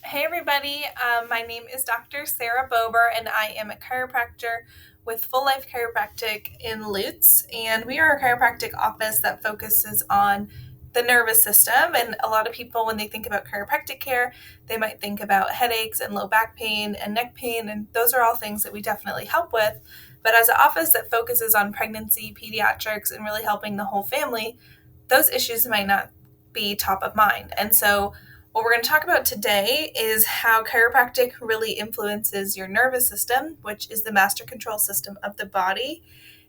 Hey everybody, my name is Dr. Sarah Bober and I am a chiropractor with Full Life Chiropractic in Lutz, and we are a chiropractic office that focuses on the nervous system. And a lot of people, when they think about chiropractic care, they might think about headaches and low back pain and neck pain, and those are all things that we definitely help with. But as an office that focuses on pregnancy, pediatrics, and really helping the whole family, those issues might not be top of mind. And so what we're going to talk about today is how chiropractic really influences your nervous system, which is the master control system of the body,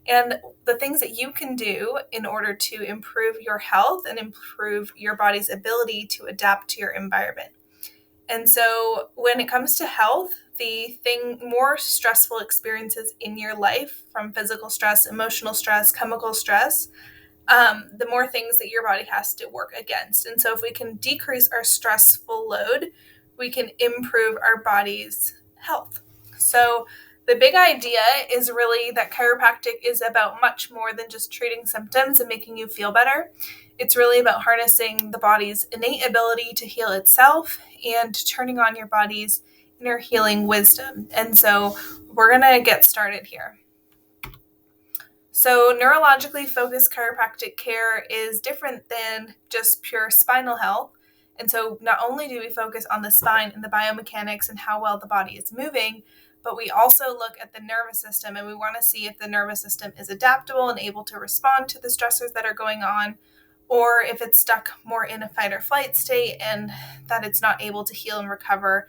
and the things that you can do in order to improve your health and improve your body's ability to adapt to your environment. And so when it comes to health, more stressful experiences in your life, from physical stress, emotional stress, chemical stress, the more things that your body has to work against. And so if we can decrease our stressful load, we can improve our body's health. So the big idea is really that chiropractic is about much more than just treating symptoms and making you feel better. It's really about harnessing the body's innate ability to heal itself and turning on your body's inner healing wisdom. And so we're going to get started here. So neurologically focused chiropractic care is different than just pure spinal health. And so not only do we focus on the spine and the biomechanics and how well the body is moving, but we also look at the nervous system, and we want to see if the nervous system is adaptable and able to respond to the stressors that are going on, or if it's stuck more in a fight or flight state and that it's not able to heal and recover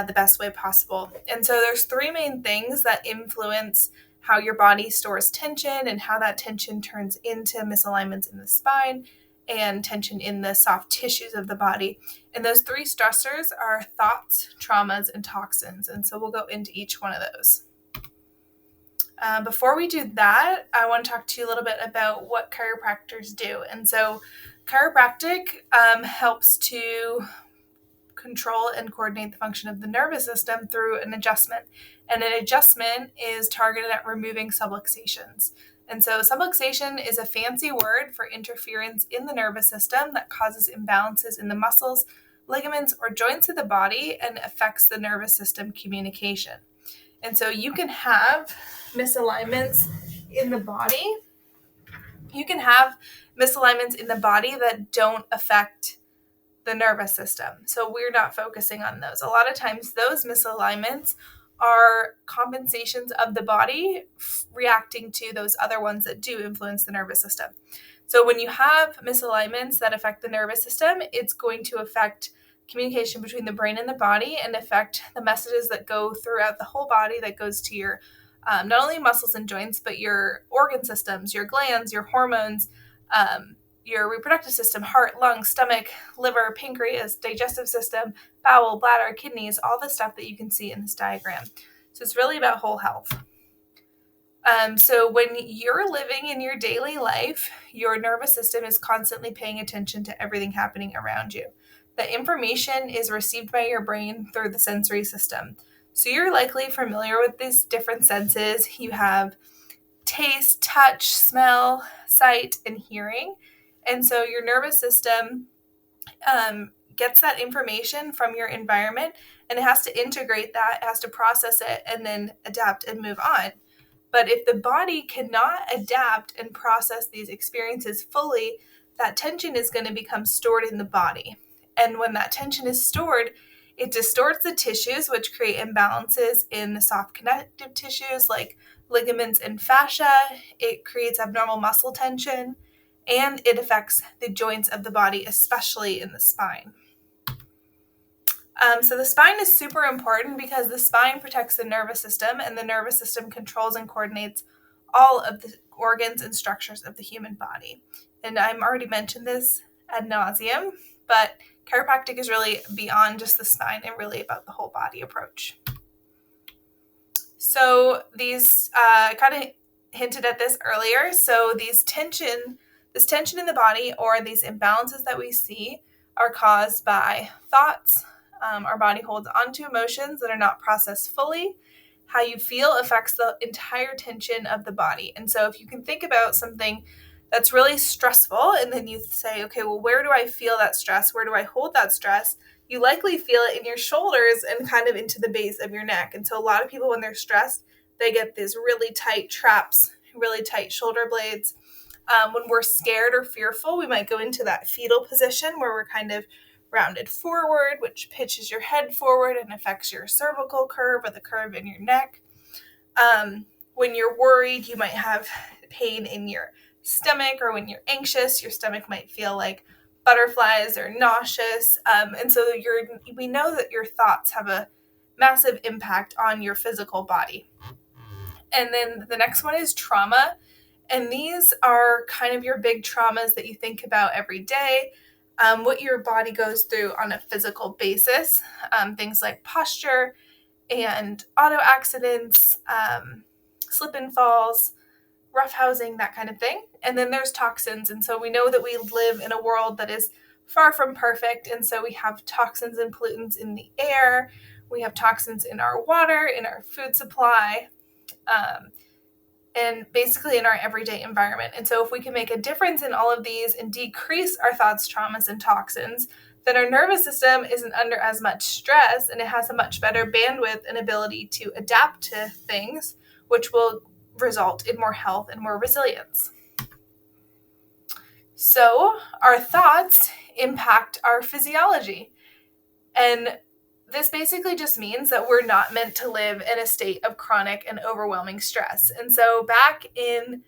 the best way possible. And so there's three main things that influence how your body stores tension and how that tension turns into misalignments in the spine and tension in the soft tissues of the body. And those three stressors are thoughts, traumas, and toxins. And so we'll go into each one of those. Before we do that, I want to talk to you a little bit about what chiropractors do. And so chiropractic helps to control and coordinate the function of the nervous system through an adjustment. And an adjustment is targeted at removing subluxations. And so subluxation is a fancy word for interference in the nervous system that causes imbalances in the muscles, ligaments, or joints of the body and affects the nervous system communication. And so you can have misalignments in the body. You can have misalignments in the body that don't affect the nervous system. So we're not focusing on those. A lot of times those misalignments are compensations of the body reacting to those other ones that do influence the nervous system. So when you have misalignments that affect the nervous system, it's going to affect communication between the brain and the body and affect the messages that go throughout the whole body, that goes to your not only muscles and joints, but your organ systems, your glands, your hormones, your reproductive system, heart, lungs, stomach, liver, pancreas, digestive system, bowel, bladder, kidneys, all the stuff that you can see in this diagram. So it's really about whole health. So when you're living in your daily life, your nervous system is constantly paying attention to everything happening around you. The information is received by your brain through the sensory system. So you're likely familiar with these different senses. You have taste, touch, smell, sight, and hearing. And so your nervous system gets that information from your environment, and it has to integrate that, it has to process it, and then adapt and move on. But if the body cannot adapt and process these experiences fully, that tension is going to become stored in the body. And when that tension is stored, it distorts the tissues, which create imbalances in the soft connective tissues like ligaments and fascia. It creates abnormal muscle tension, and it affects the joints of the body, especially in the spine. So the spine is super important because the spine protects the nervous system, and the nervous system controls and coordinates all of the organs and structures of the human body. And I've already mentioned this ad nauseum, but chiropractic is really beyond just the spine and really about the whole body approach. So these, kind of hinted at this earlier. So this tension in the body, or these imbalances that we see, are caused by thoughts. Our body holds onto emotions that are not processed fully. How you feel affects the entire tension of the body. And so if you can think about something that's really stressful, and then you say, okay, well, where do I feel that stress? Where do I hold that stress? You likely feel it in your shoulders and kind of into the base of your neck. And so a lot of people, when they're stressed, they get these really tight traps, really tight shoulder blades. When we're scared or fearful, we might go into that fetal position where we're kind of rounded forward, which pitches your head forward and affects your cervical curve or the curve in your neck. When you're worried, you might have pain in your stomach, or when you're anxious, your stomach might feel like butterflies or nauseous. And so we know that your thoughts have a massive impact on your physical body. And then the next one is trauma. And these are kind of your big traumas that you think about every day, what your body goes through on a physical basis, things like posture and auto accidents, slip and falls, roughhousing, that kind of thing. And then there's toxins. And so we know that we live in a world that is far from perfect. And so we have toxins and pollutants in the air. We have toxins in our water, in our food supply, and basically in our everyday environment. And so if we can make a difference in all of these and decrease our thoughts, traumas, and toxins, then our nervous system isn't under as much stress, and it has a much better bandwidth and ability to adapt to things, which will result in more health and more resilience. So our thoughts impact our physiology. And this basically just means that we're not meant to live in a state of chronic and overwhelming stress. And so back in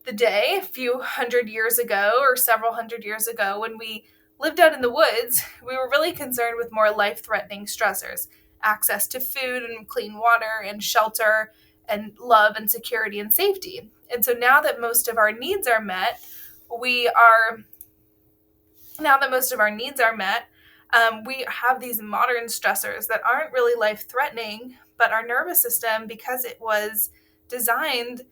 the day, a few hundred years ago or several hundred years ago, when we lived out in the woods, we were really concerned with more life-threatening stressors, access to food and clean water and shelter and love and security and safety. And so now that most of our needs are met, we have these modern stressors that aren't really life-threatening, but our nervous system, because it was designed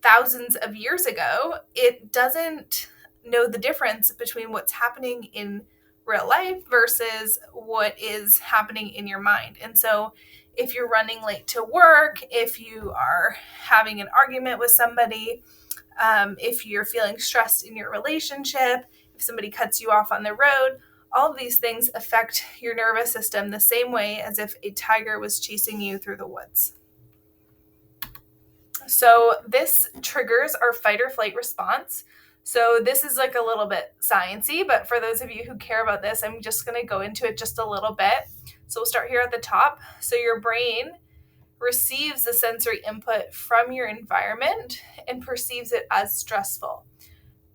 thousands of years ago, it doesn't know the difference between what's happening in real life versus what is happening in your mind. And so if you're running late to work, if you are having an argument with somebody, if you're feeling stressed in your relationship, if somebody cuts you off on the road, all of these things affect your nervous system the same way as if a tiger was chasing you through the woods. So this triggers our fight or flight response. So this is like a little bit sciencey, but for those of you who care about this, I'm just going to go into it just a little bit. So we'll start here at the top. So your brain receives the sensory input from your environment and perceives it as stressful.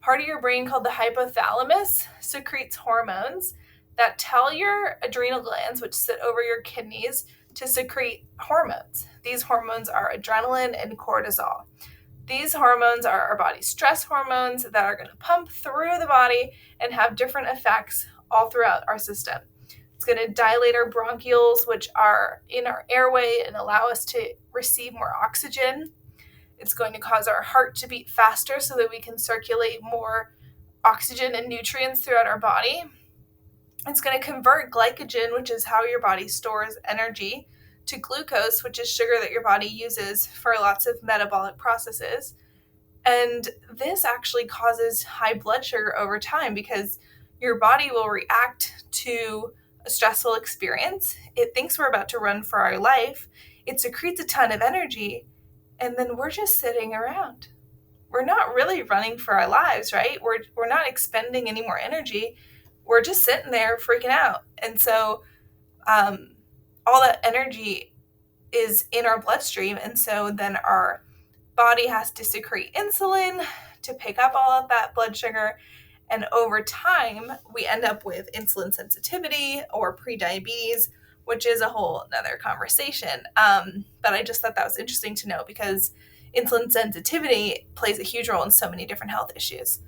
Part of your brain, called the hypothalamus, secretes hormones that tell your adrenal glands, which sit over your kidneys, to secrete hormones. These hormones are adrenaline and cortisol. These hormones are our body's stress hormones that are going to pump through the body and have different effects all throughout our system. It's going to dilate our bronchioles, which are in our airway, and allow us to receive more oxygen. It's going to cause our heart to beat faster so that we can circulate more oxygen and nutrients throughout our body. It's going to convert glycogen, which is how your body stores energy, to glucose, which is sugar that your body uses for lots of metabolic processes. And this actually causes high blood sugar over time because your body will react to a stressful experience. It thinks we're about to run for our life. It secretes a ton of energy, and then we're just sitting around. We're not really running for our lives, right? We're not expending any more energy. We're just sitting there freaking out. And so all that energy is in our bloodstream. And so then our body has to secrete insulin to pick up all of that blood sugar. And over time, we end up with insulin sensitivity or prediabetes, which is a whole other conversation. But I just thought that was interesting to know because insulin sensitivity plays a huge role in so many different health issues.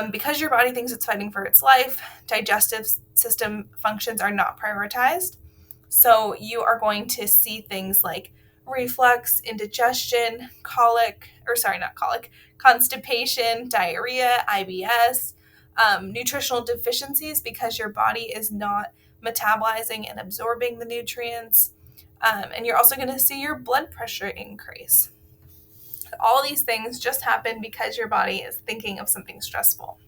Because your body thinks it's fighting for its life, digestive system functions are not prioritized. So you are going to see things like reflux, indigestion, constipation, diarrhea, IBS, nutritional deficiencies because your body is not metabolizing and absorbing the nutrients. And you're also going to see your blood pressure increase. All these things just happen because your body is thinking of something stressful.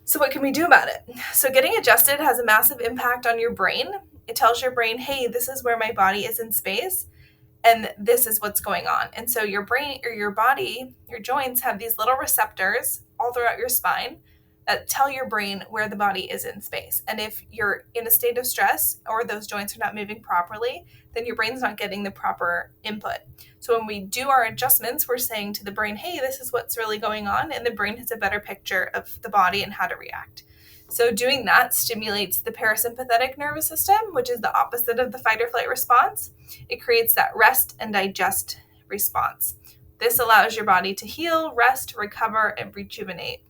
So what can we do about it? So getting adjusted has a massive impact on your brain. It tells your brain, hey, this is where my body is in space, and this is what's going on. And so your brain or your body, your joints have these little receptors all throughout your spine that tell your brain where the body is in space. And if you're in a state of stress or those joints are not moving properly, then your brain's not getting the proper input. So when we do our adjustments, we're saying to the brain, hey, this is what's really going on. And the brain has a better picture of the body and how to react. So doing that stimulates the parasympathetic nervous system, which is the opposite of the fight or flight response. It creates that rest and digest response. This allows your body to heal, rest, recover, and rejuvenate.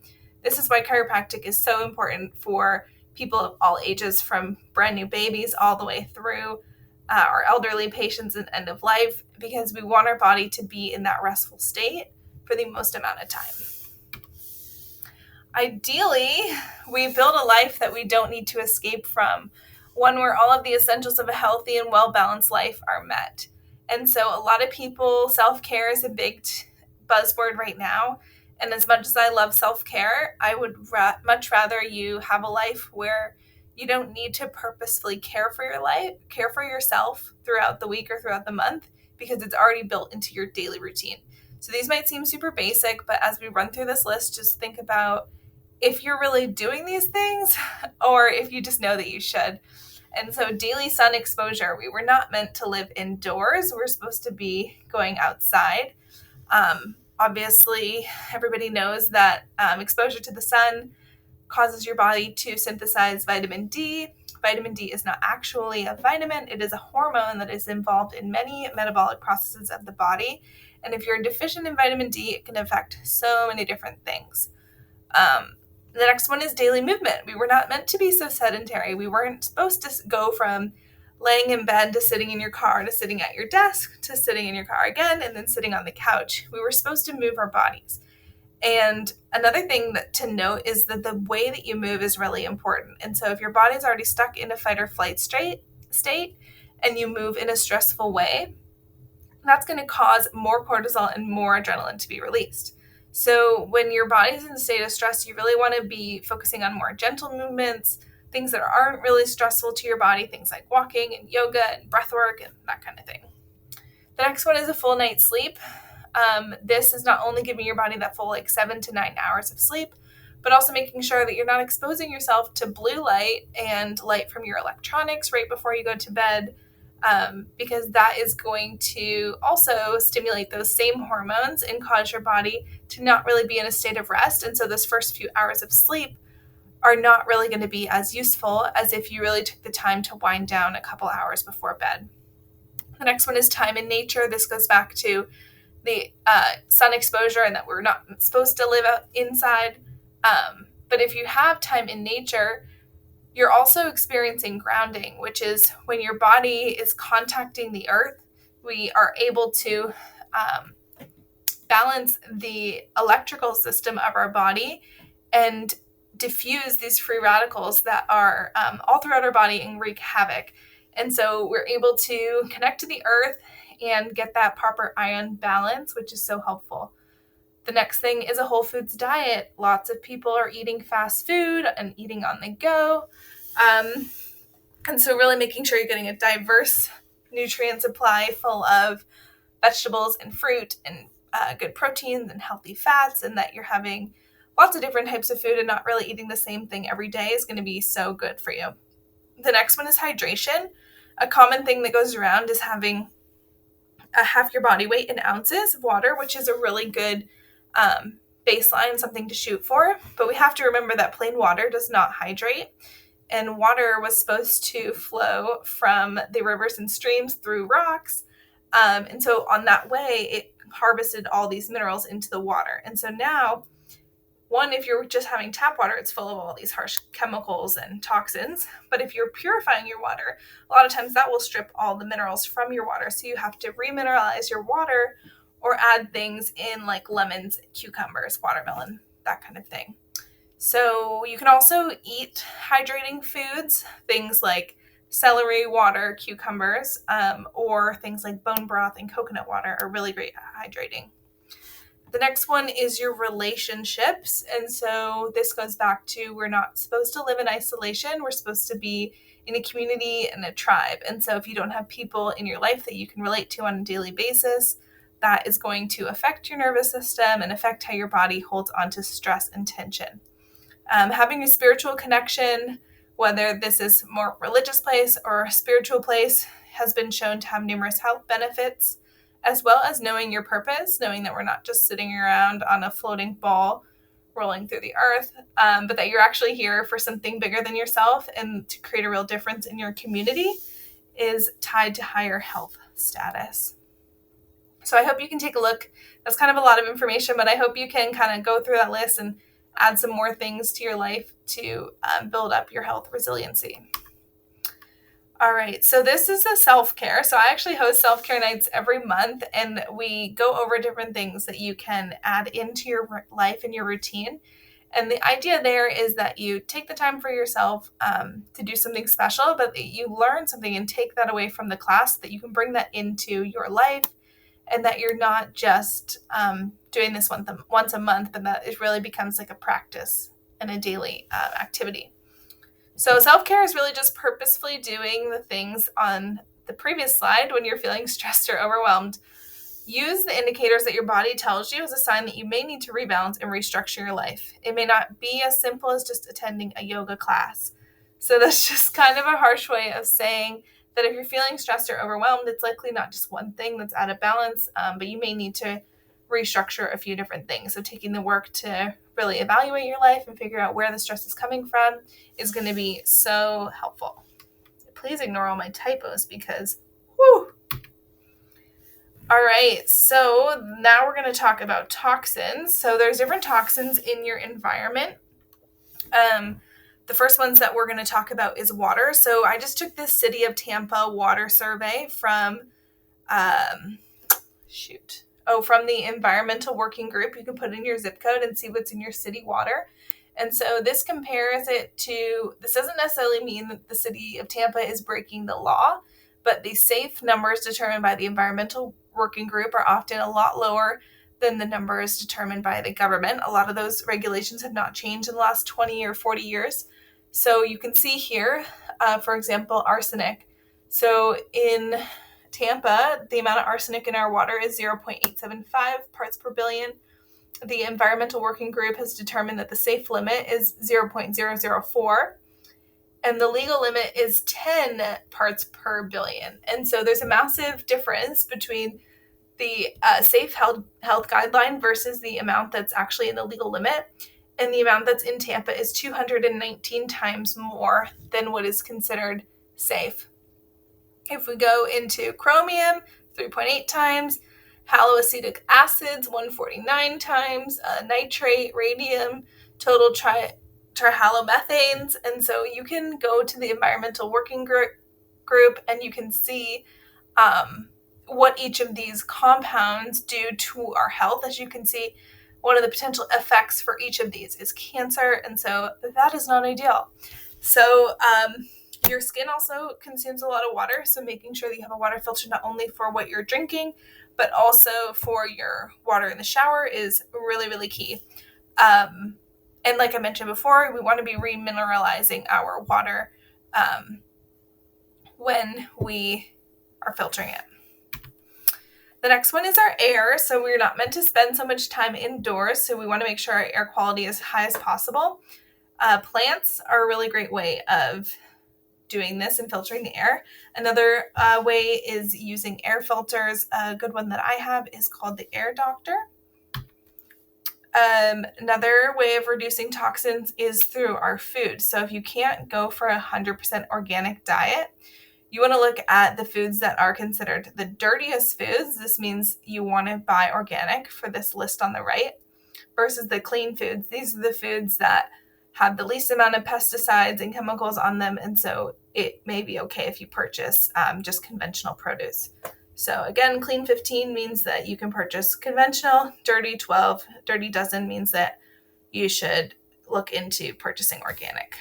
This is why chiropractic is so important for people of all ages, from brand new babies all the way through our elderly patients and end of life, because we want our body to be in that restful state for the most amount of time. Ideally, we build a life that we don't need to escape from, one where all of the essentials of a healthy and well-balanced life are met. And so a lot of people, self-care is a big buzzword right now. And as much as I love self-care, I would much rather you have a life where you don't need to purposefully care for your life, care for yourself throughout the week or throughout the month, because it's already built into your daily routine. So these might seem super basic, but as we run through this list, just think about if you're really doing these things or if you just know that you should. And so daily sun exposure, we were not meant to live indoors. We're supposed to be going outside. Obviously, everybody knows that exposure to the sun causes your body to synthesize vitamin D. Vitamin D is not actually a vitamin. It is a hormone that is involved in many metabolic processes of the body. And if you're deficient in vitamin D, it can affect so many different things. The next one is daily movement. We were not meant to be so sedentary. We weren't supposed to go from laying in bed to sitting in your car to sitting at your desk to sitting in your car again and then sitting on the couch. We were supposed to move our bodies. And another thing to note is that the way that you move is really important. And so if your body's already stuck in a fight or flight state and you move in a stressful way, that's going to cause more cortisol and more adrenaline to be released. So when your body's in a state of stress, you really want to be focusing on more gentle movements, things that aren't really stressful to your body, things like walking and yoga and breath work and that kind of thing. The next one is a full night's sleep. This is not only giving your body that full 7 to 9 hours of sleep, but also making sure that you're not exposing yourself to blue light and light from your electronics right before you go to bed, because that is going to also stimulate those same hormones and cause your body to not really be in a state of rest. And so those first few hours of sleep are not really going to be as useful as if you really took the time to wind down a couple hours before bed. The next one is time in nature. This goes back to the sun exposure and that we're not supposed to live out inside. But if you have time in nature, you're also experiencing grounding, which is when your body is contacting the earth. We are able to balance the electrical system of our body and diffuse these free radicals that are all throughout our body and wreak havoc. And so we're able to connect to the earth and get that proper ion balance, which is so helpful. The next thing is a whole foods diet. Lots of people are eating fast food and eating on the go. And so really making sure you're getting a diverse nutrient supply full of vegetables and fruit and good proteins and healthy fats, and that you're having lots of different types of food and not really eating the same thing every day is going to be so good for you. The next one is hydration. A common thing that goes around is having half your body weight in ounces of water, which is a really good baseline, something to shoot for. But we have to remember that plain water does not hydrate. And water was supposed to flow from the rivers and streams through rocks. And so on that way, it harvested all these minerals into the water. And so now, one, if you're just having tap water, it's full of all these harsh chemicals and toxins. But if you're purifying your water, a lot of times that will strip all the minerals from your water. So you have to remineralize your water or add things in like lemons, cucumbers, watermelon, that kind of thing. So you can also eat hydrating foods, things like celery water, cucumbers, or things like bone broth and coconut water are really great at hydrating. The next one is your relationships. And so this goes back to, we're not supposed to live in isolation. We're supposed to be in a community and a tribe. And so if you don't have people in your life that you can relate to on a daily basis, that is going to affect your nervous system and affect how your body holds on to stress and tension. Having a spiritual connection, whether this is more religious place or a spiritual place, has been shown to have numerous health benefits, as well as knowing your purpose, knowing that we're not just sitting around on a floating ball rolling through the earth, but that you're actually here for something bigger than yourself and to create a real difference in your community is tied to higher health status. So I hope you can take a look. That's kind of a lot of information, but I hope you can kind of go through that list and add some more things to your life to build up your health resiliency. All right, so this is a self-care. So I actually host self-care nights every month, and we go over different things that you can add into your life and your routine. And the idea there is that you take the time for yourself to do something special, but that you learn something and take that away from the class, that you can bring that into your life, and that you're not just doing this once a month, but that it really becomes like a practice and a daily activity. So self-care is really just purposefully doing the things on the previous slide when you're feeling stressed or overwhelmed. Use the indicators that your body tells you as a sign that you may need to rebalance and restructure your life. It may not be as simple as just attending a yoga class. So that's just kind of a harsh way of saying that if you're feeling stressed or overwhelmed, it's likely not just one thing that's out of balance, but you may need to restructure a few different things. So taking the work to really evaluate your life and figure out where the stress is coming from is going to be so helpful. Please ignore all my typos because, whew. All right, so now we're going to talk about toxins. So there's different toxins in your environment. The first ones that we're going to talk about is water. So I just took this City of Tampa water survey from, from the Environmental Working Group. You can put in your zip code and see what's in your city water. And so this compares it to, this doesn't necessarily mean that the City of Tampa is breaking the law, but the safe numbers determined by the Environmental Working Group are often a lot lower than the numbers determined by the government. A lot of those regulations have not changed in the last 20 or 40 years. So you can see here, for example, arsenic. So in Tampa, the amount of arsenic in our water is 0.875 parts per billion. The Environmental Working Group has determined that the safe limit is 0.004, and the legal limit is 10 parts per billion. And so there's a massive difference between the safe health guideline versus the amount that's actually in the legal limit. And the amount that's in Tampa is 219 times more than what is considered safe. If we go into chromium, 3.8 times, haloacetic acids, 149 times, nitrate, radium, total trihalomethanes. And so you can go to the Environmental Working Group and you can see what each of these compounds do to our health. As you can see, one of the potential effects for each of these is cancer, and so that is not ideal. So your skin also consumes a lot of water, so making sure that you have a water filter not only for what you're drinking, but also for your water in the shower is really, really key. And like I mentioned before, we want to be remineralizing our water when we are filtering it. The next one is our air. So we're not meant to spend so much time indoors, so we want to make sure our air quality is high as possible. Plants are a really great way of doing this and filtering the air. Another way is using air filters. A good one that I have is called the Air Doctor. Another way of reducing toxins is through our food. So if you can't go for 100% organic diet, you want to look at the foods that are considered the dirtiest foods. This means you want to buy organic for this list on the right versus the clean foods. These are the foods that have the least amount of pesticides and chemicals on them. And so it may be okay if you purchase just conventional produce. So again, clean 15 means that you can purchase conventional, dirty 12, dirty dozen means that you should look into purchasing organic.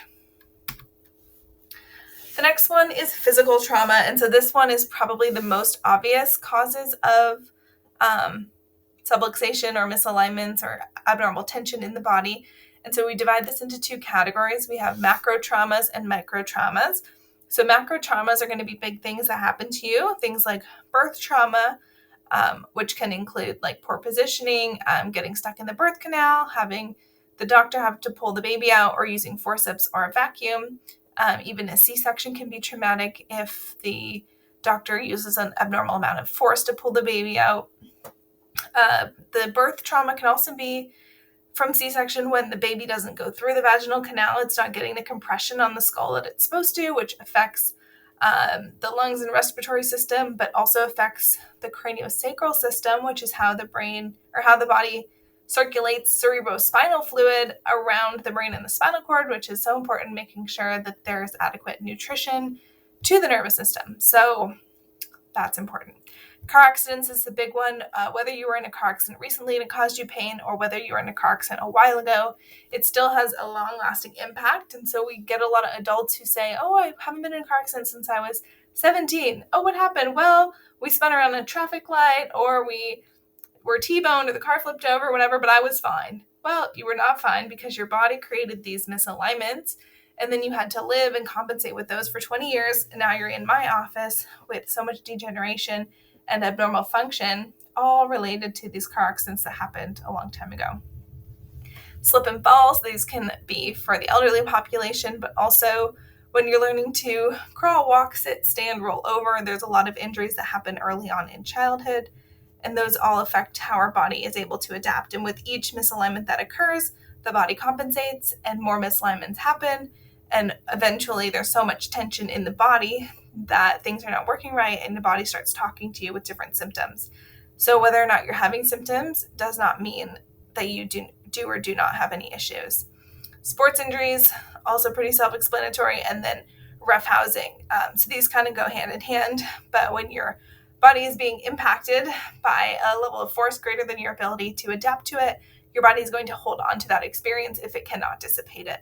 The next one is physical trauma. And so this one is probably the most obvious causes of subluxation or misalignments or abnormal tension in the body. And so we divide this into two categories. We have macro traumas and micro traumas. So macro traumas are going to be big things that happen to you, things like birth trauma, which can include like poor positioning, getting stuck in the birth canal, having the doctor have to pull the baby out, or using forceps or a vacuum. Even a C-section can be traumatic if the doctor uses an abnormal amount of force to pull the baby out. The birth trauma can also be from C-section when the baby doesn't go through the vaginal canal. It's not getting the compression on the skull that it's supposed to, which affects the lungs and respiratory system, but also affects the craniosacral system, which is how the brain or how the body circulates cerebrospinal fluid around the brain and the spinal cord, which is so important, making sure that there's adequate nutrition to the nervous system. So that's important. Car accidents is the big one. Whether you were in a car accident recently and it caused you pain, or whether you were in a car accident a while ago, it still has a long-lasting impact. And so we get a lot of adults who say, oh, I haven't been in a car accident since I was 17. Oh, what happened? Well, we spun around a traffic light, or we were T-boned, or the car flipped over, whatever, but I was fine. Well, you were not fine because your body created these misalignments, and then you had to live and compensate with those for 20 years. And now you're in my office with so much degeneration and abnormal function, all related to these car accidents that happened a long time ago. Slip and falls, these can be for the elderly population, but also when you're learning to crawl, walk, sit, stand, roll over. There's a lot of injuries that happen early on in childhood, and those all affect how our body is able to adapt. And with each misalignment that occurs, the body compensates and more misalignments happen. And eventually there's so much tension in the body that things are not working right, and the body starts talking to you with different symptoms. So whether or not you're having symptoms does not mean that you do or do not have any issues. Sports injuries, also pretty self-explanatory, and then roughhousing. So these kind of go hand in hand, but when your body is being impacted by a level of force greater than your ability to adapt to it, your body is going to hold on to that experience if it cannot dissipate it.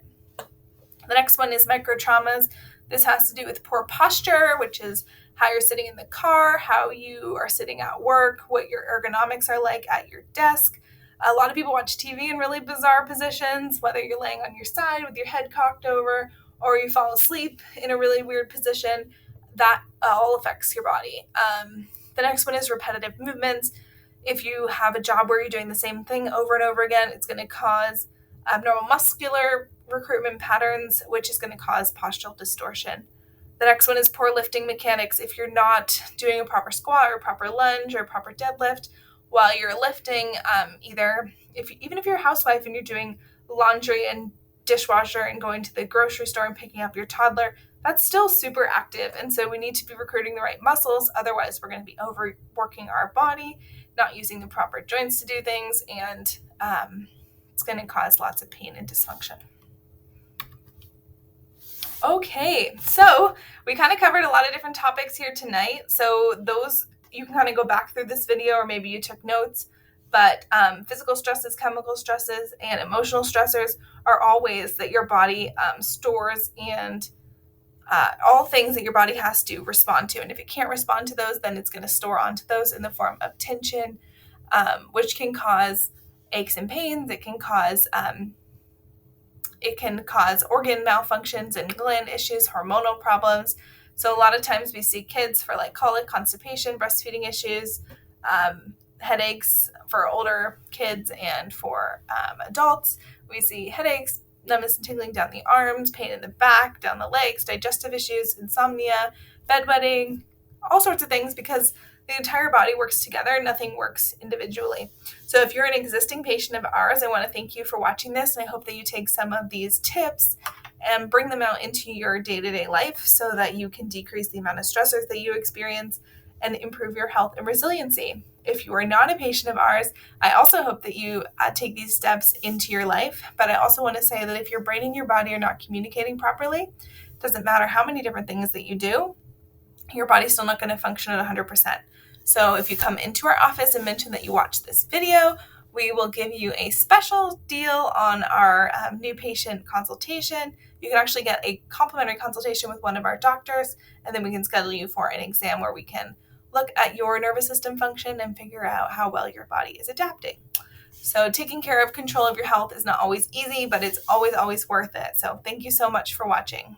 The next one is microtraumas. This has to do with poor posture, which is how you're sitting in the car, how you are sitting at work, what your ergonomics are like at your desk. A lot of people watch TV in really bizarre positions, whether you're laying on your side with your head cocked over, or you fall asleep in a really weird position. That all affects your body. The next one is repetitive movements. If you have a job where you're doing the same thing over and over again, it's going to cause abnormal muscular recruitment patterns, which is going to cause postural distortion. The next one is poor lifting mechanics. If you're not doing a proper squat or proper lunge or proper deadlift while you're lifting, even if you're a housewife and you're doing laundry and dishwasher and going to the grocery store and picking up your toddler, that's still super active. And so we need to be recruiting the right muscles. Otherwise, we're going to be overworking our body, not using the proper joints to do things, and it's going to cause lots of pain and dysfunction. Okay, so we kind of covered a lot of different topics here tonight. So those, you can kind of go back through this video, or maybe you took notes, but physical stresses, chemical stresses, and emotional stressors are all ways that your body stores and all things that your body has to respond to. And if it can't respond to those, then it's going to store onto those in the form of tension, which can cause aches and pains. It can cause organ malfunctions and gland issues, hormonal problems. So a lot of times we see kids for like colic, constipation, breastfeeding issues, headaches for older kids, and for adults. We see headaches, numbness and tingling down the arms, pain in the back, down the legs, digestive issues, insomnia, bedwetting, all sorts of things, because the entire body works together. Nothing works individually. So if you're an existing patient of ours, I want to thank you for watching this, and I hope that you take some of these tips and bring them out into your day-to-day life so that you can decrease the amount of stressors that you experience and improve your health and resiliency. If you are not a patient of ours, I also hope that you take these steps into your life. But I also want to say that if your brain and your body are not communicating properly, it doesn't matter how many different things that you do, your body's still not going to function at 100%. So if you come into our office and mention that you watched this video, we will give you a special deal on our new patient consultation. you can actually get a complimentary consultation with one of our doctors, and then we can schedule you for an exam where we can look at your nervous system function and figure out how well your body is adapting. So taking care of control of your health is not always easy, but it's always, always worth it. So thank you so much for watching.